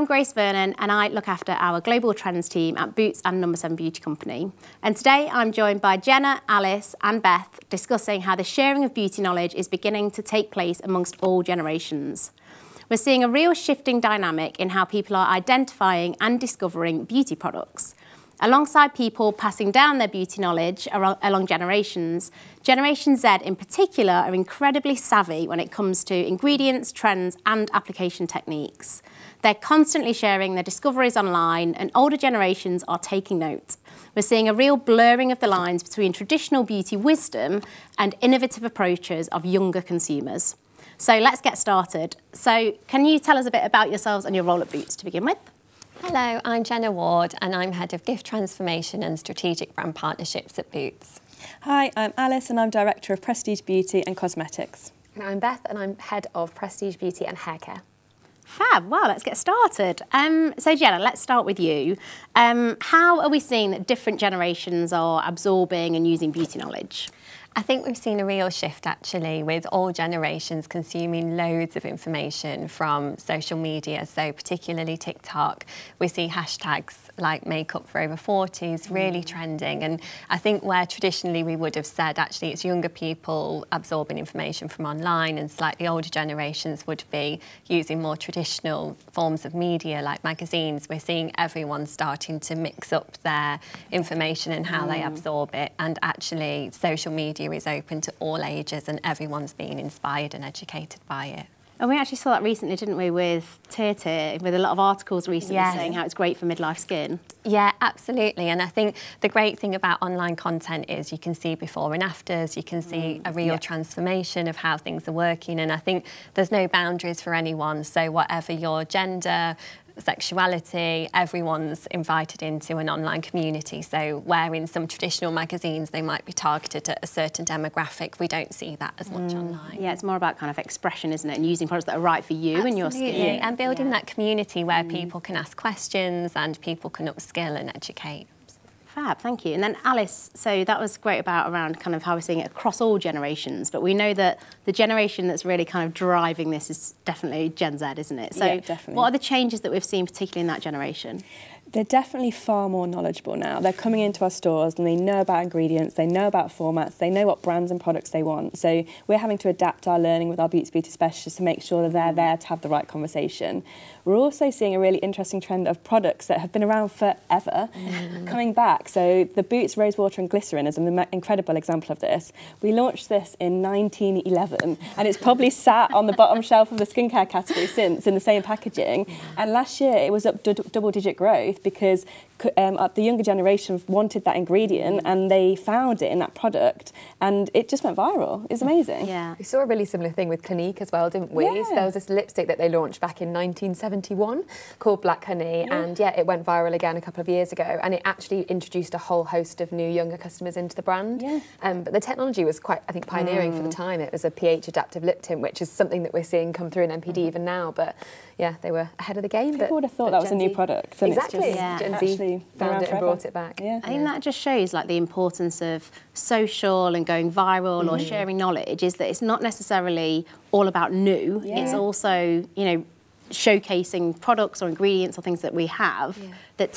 Grace Vernon and I look after our global trends team at Boots and No7 Beauty Company. And today I'm joined by Jenna, Alice and Beth discussing how the sharing of beauty knowledge is beginning to take place amongst all generations. We're seeing a real shifting dynamic in how people are identifying and discovering beauty products. Alongside people passing down their beauty knowledge along generations, Generation Z in particular are incredibly savvy when it comes to ingredients, trends and application techniques. They're constantly sharing their discoveries online and older generations are taking note. We're seeing a real blurring of the lines between traditional beauty wisdom and innovative approaches of younger consumers. So let's get started. So can you tell us a bit about yourselves and your role at Boots to begin with? Hello, I'm Jenna Ward and I'm Head of Gift Transformation and Strategic Brand Partnerships at Boots. Hi, I'm Alice and I'm Director of Prestige Beauty and Cosmetics. And I'm Beth and I'm Head of Prestige Beauty and Hair Care. Fab, well, let's get started. So Jenna, let's start with you. How are we seeing that different generations are absorbing and using beauty knowledge? I think we've seen a real shift actually with all generations consuming loads of information from social media, so particularly TikTok. We see hashtags like makeup for over 40s really trending, and I think where traditionally we would have said actually it's younger people absorbing information from online and slightly older generations would be using more traditional forms of media like magazines, we're seeing everyone starting to mix up their information and how they absorb it, and actually social media is open to all ages and everyone's being inspired and educated by it. And we actually saw that recently, didn't we, with Tear, with a lot of articles recently saying how it's great for midlife skin. Yeah, absolutely. And I think the great thing about online content is you can see before and afters, you can see a real transformation of how things are working. And I think there's no boundaries for anyone. So whatever your gender, sexuality, everyone's invited into an online community. So where in some traditional magazines they might be targeted at a certain demographic, we don't see that as much online. Yeah, it's more about kind of expression, isn't it, and using products that are right for you and your skin. And building that community where people can ask questions and people can upskill and educate. Fab, thank you. And then Alice, so that was great around kind of how we're seeing it across all generations, but we know that the generation that's really kind of driving this is definitely Gen Z, isn't it? So yeah, definitely. What are the changes that we've seen particularly in that generation? They're definitely far more knowledgeable now. They're coming into our stores and they know about ingredients, they know about formats, they know what brands and products they want. So we're having to adapt our learning with our beauty specialists to make sure that they're there to have the right conversation. We're also seeing a really interesting trend of products that have been around forever coming back. So the Boots Rose Water and Glycerin is an incredible example of this. We launched this in 1911 and it's probably sat on the bottom shelf of the skincare category since in the same packaging. And last year it was up double-digit growth because the younger generation wanted that ingredient and they found it in that product and it just went viral. It's amazing. Yeah. We saw a really similar thing with Clinique as well, didn't we? Yeah. So there was this lipstick that they launched back in 1971 called Black Honey, and it went viral again a couple of years ago, and it actually introduced a whole host of new younger customers into the brand. Yeah. But the technology was quite, I think, pioneering for the time. It was a pH adaptive lip tint, which is something that we're seeing come through in NPD even now, but yeah, they were ahead of the game. People would have thought that was a new product. And exactly. It's just Gen Z found it and brought it back. Yeah. I think that just shows like the importance of social and going viral or sharing knowledge, is that it's not necessarily all about new. It's also, you know, showcasing products or ingredients or things that we have that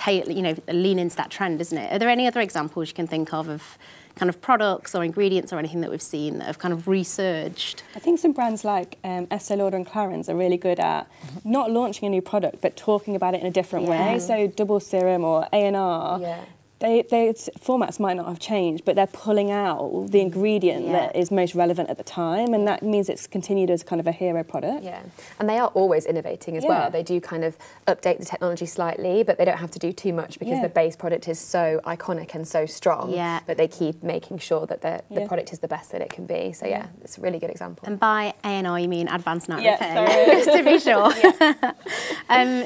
lean into that trend, isn't it? Are there any other examples you can think of kind of products or ingredients or anything that we've seen that have kind of resurged? I think some brands like Estee Lauder and Clarins are really good at not launching a new product but talking about it in a different way. So Double Serum or A&R, their formats might not have changed, but they're pulling out the ingredient that is most relevant at the time, and that means it's continued as kind of a hero product. Yeah, and they are always innovating as well. They do kind of update the technology slightly, but they don't have to do too much because the base product is so iconic and so strong. But they keep making sure that the product is the best that it can be. So yeah, it's a really good example. And by A&R you mean Advanced Night Repair, just to be sure.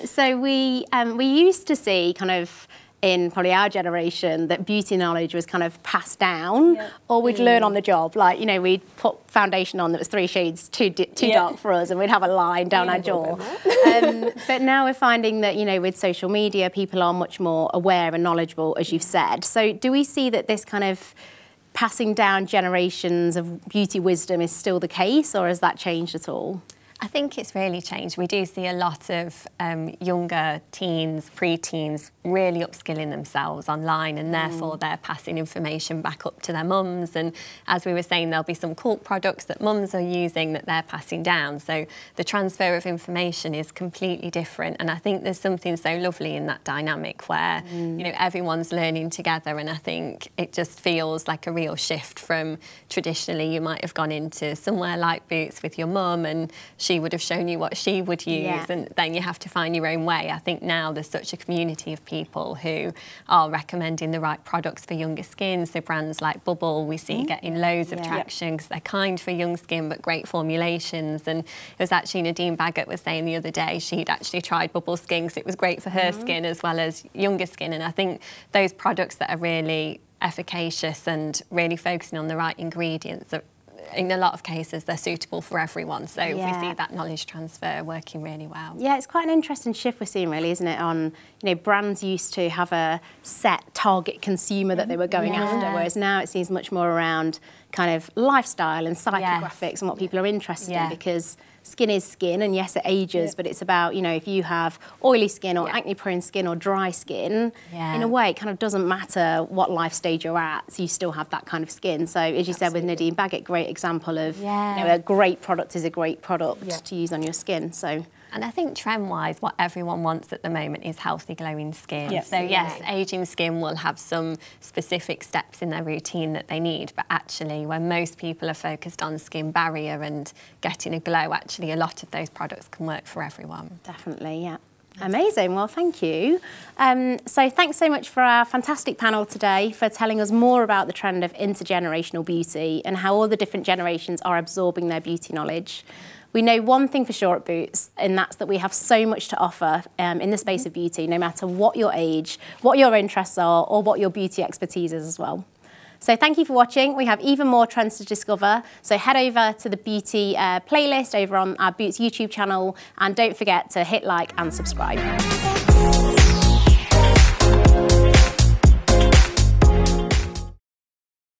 So we used to see kind of in probably our generation that beauty knowledge was kind of passed down, or we'd learn on the job. Like, you know, we'd put foundation on that was 3 shades too dark for us, and we'd have a line down our jaw. But now we're finding that, you know, with social media, people are much more aware and knowledgeable, as you've said. So do we see that this kind of passing down generations of beauty wisdom is still the case, or has that changed at all? I think it's really changed. We do see a lot of younger teens, pre-teens, really upskilling themselves online, and therefore they're passing information back up to their mums. And as we were saying, there'll be some cool products that mums are using that they're passing down. So the transfer of information is completely different. And I think there's something so lovely in that dynamic where, you know, everyone's learning together. And I think it just feels like a real shift from traditionally you might have gone into somewhere like Boots with your mum and she would have shown you what she would use, and then you have to find your own way. I think now there's such a community of people who are recommending the right products for younger skin. So brands like Bubble, we see getting loads of traction because they're kind for young skin but great formulations. And it was actually Nadine Baggott was saying the other day she'd actually tried Bubble Skin because it was great for her skin as well as younger skin. And I think those products that are really efficacious and really focusing on the right ingredients are, in a lot of cases, they're suitable for everyone. So we see that knowledge transfer working really well. Yeah, it's quite an interesting shift we're seeing, really, isn't it? On, you know, brands used to have a set target consumer that they were going after, whereas now it seems much more around kind of lifestyle and psychographics and what people are interested in, because skin is skin, and yes, it ages, but it's about, you know, if you have oily skin or acne-prone skin or dry skin, in a way, it kind of doesn't matter what life stage you're at, so you still have that kind of skin. So, as you said with Nadine Baggott, great example of, you know, a great product is a great product to use on your skin. So. And I think trend-wise, what everyone wants at the moment is healthy, glowing skin. So yes, ageing skin will have some specific steps in their routine that they need, but actually when most people are focused on skin barrier and getting a glow, actually a lot of those products can work for everyone. Definitely, yeah. Amazing, well, thank you. So thanks so much for our fantastic panel today, for telling us more about the trend of intergenerational beauty and how all the different generations are absorbing their beauty knowledge. We know one thing for sure at Boots, and that's that we have so much to offer in the space of beauty, no matter what your age, what your interests are, or what your beauty expertise is as well. So thank you for watching. We have even more trends to discover. So head over to the beauty playlist over on our Boots YouTube channel, and don't forget to hit like and subscribe.